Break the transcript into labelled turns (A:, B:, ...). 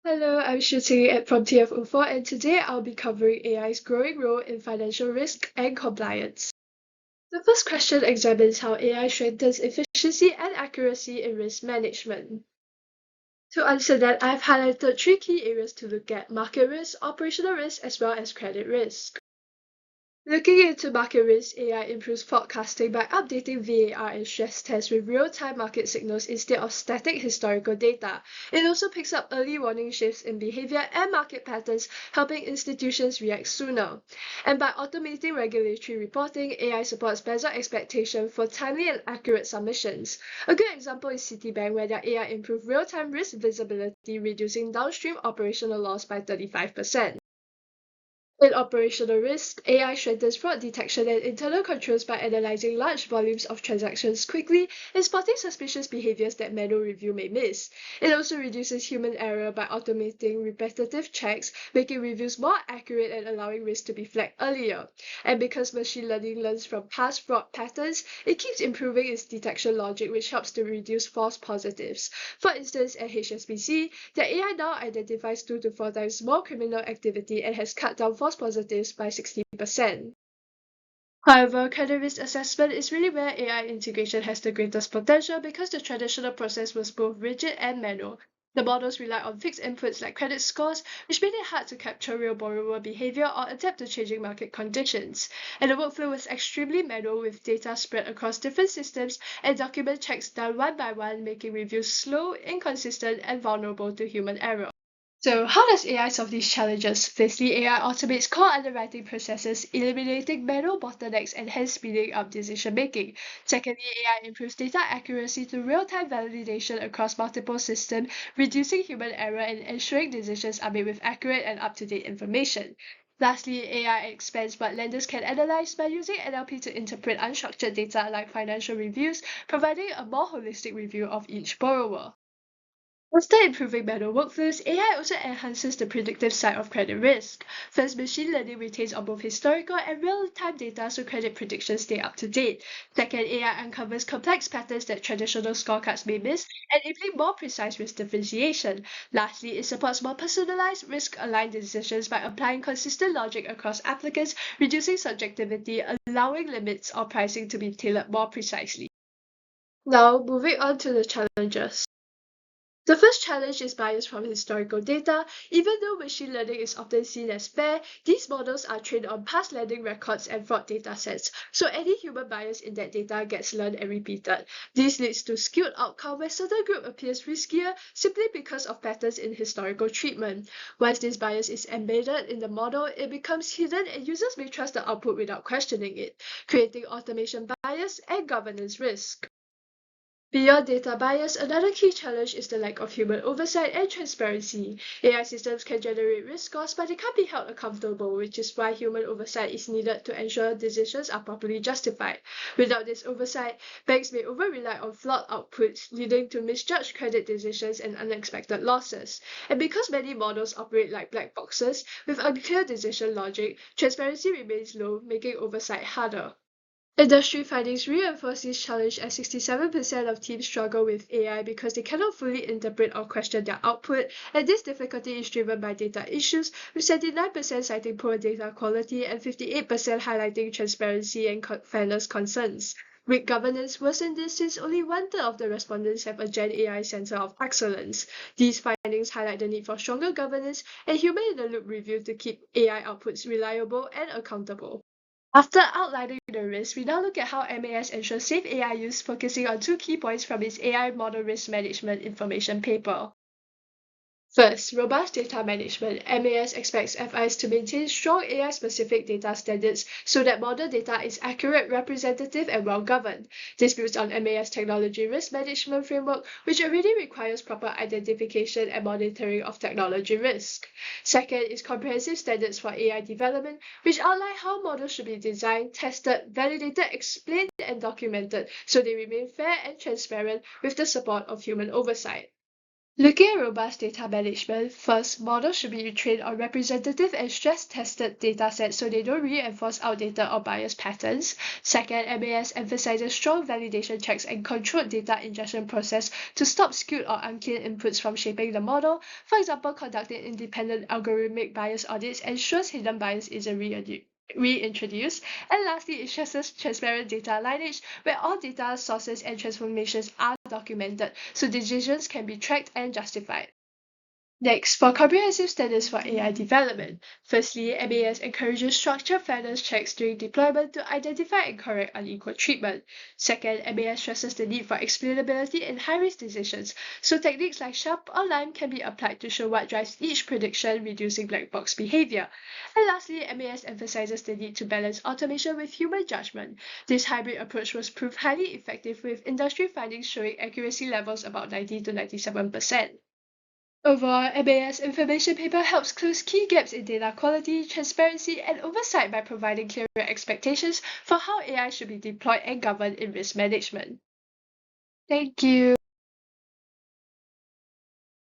A: Hello, I'm shooting from TF04 and today I'll be covering AI's growing role in financial risk and compliance. The first question examines how AI strengthens efficiency and accuracy in risk management. To answer that, I've highlighted three key areas to look at: market risk, operational risk, as well as credit risk. Looking into market risk, AI improves forecasting by updating VAR and stress tests with real-time market signals instead of static historical data. It also picks up early warning shifts in behavior and market patterns, helping institutions react sooner. And by automating regulatory reporting, AI supports better expectation for timely and accurate submissions. A good example is Citibank, where their AI improved real-time risk visibility, reducing downstream operational loss by 35%. In operational risk, AI strengthens fraud detection and internal controls by analyzing large volumes of transactions quickly and spotting suspicious behaviors that manual review may miss. It also reduces human error by automating repetitive checks, making reviews more accurate and allowing risk to be flagged earlier. And because machine learning learns from past fraud patterns, it keeps improving its detection logic, which helps to reduce false positives. For instance, at HSBC, the AI now identifies 2 to 4 times more criminal activity and has cut down false positives by 60%. However, credit risk assessment is really where AI integration has the greatest potential because the traditional process was both rigid and manual. The models rely on fixed inputs like credit scores, which made it hard to capture real borrower behavior or adapt to changing market conditions. And the workflow was extremely manual with data spread across different systems and document checks done one by one, making reviews slow, inconsistent, and vulnerable to human error. So, how does AI solve these challenges? Firstly, AI automates core underwriting processes, eliminating manual bottlenecks and hence speeding up decision making. Secondly, AI improves data accuracy through real-time validation across multiple systems, reducing human error and ensuring decisions are made with accurate and up-to-date information. Lastly, AI expands what lenders can analyze by using NLP to interpret unstructured data like financial reviews, providing a more holistic review of each borrower. After improving manual workflows, AI also enhances the predictive side of credit risk. First, machine learning retains on both historical and real-time data so credit predictions stay up to date. Second, AI uncovers complex patterns that traditional scorecards may miss, enabling more precise risk differentiation. Lastly, it supports more personalized, risk-aligned decisions by applying consistent logic across applicants, reducing subjectivity, allowing limits or pricing to be tailored more precisely. Now, moving on to the challenges. The first challenge is bias from historical data. Even though machine learning is often seen as fair, these models are trained on past lending records and fraud datasets, so any human bias in that data gets learned and repeated. This leads to skewed outcome where certain group appears riskier simply because of patterns in historical treatment. Once this bias is embedded in the model, it becomes hidden and users may trust the output without questioning it, creating automation bias and governance risk. Beyond data bias, another key challenge is the lack of human oversight and transparency. AI systems can generate risk scores, but they can't be held accountable, which is why human oversight is needed to ensure decisions are properly justified. Without this oversight, banks may over-rely on flawed outputs, leading to misjudged credit decisions and unexpected losses. And because many models operate like black boxes, with unclear decision logic, transparency remains low, making oversight harder. Industry findings reinforce this challenge as 67% of teams struggle with AI because they cannot fully interpret or question their output, and this difficulty is driven by data issues, with 79% citing poor data quality and 58% highlighting transparency and fairness concerns. Weak governance worsen this since only 1/3 of the respondents have a Gen AI Center of Excellence. These findings highlight the need for stronger governance and human-in-the-loop review to keep AI outputs reliable and accountable. After outlining the risks, we now look at how MAS ensures safe AI use, focusing on two key points from its AI Model Risk Management information paper. First, robust data management. MAS expects FIs to maintain strong AI-specific data standards so that model data is accurate, representative, and well-governed. This builds on MAS Technology Risk Management Framework, which already requires proper identification and monitoring of technology risk. Second is comprehensive standards for AI development, which outline how models should be designed, tested, validated, explained, and documented so they remain fair and transparent with the support of human oversight. Looking at robust data management, first, models should be trained on representative and stress-tested datasets so they don't reinforce outdated or biased patterns. Second, MAS emphasizes strong validation checks and controlled data ingestion process to stop skewed or unclean inputs from shaping the model. For example, conducting independent algorithmic bias audits ensures hidden bias isn't reintroduced. And lastly, it stresses transparent data lineage, where all data sources and transformations are documented so decisions can be tracked and justified. Next, for comprehensive standards for AI development. Firstly, MAS encourages structured fairness checks during deployment to identify and correct unequal treatment. Second, MAS stresses the need for explainability in high-risk decisions, so techniques like SHARP or LIME can be applied to show what drives each prediction, reducing black box behavior. And lastly, MAS emphasizes the need to balance automation with human judgment. This hybrid approach was proved highly effective with industry findings showing accuracy levels about 90 to 97%. Overall, MAS information paper helps close key gaps in data quality, transparency, and oversight by providing clearer expectations for how AI should be deployed and governed in risk management. Thank you.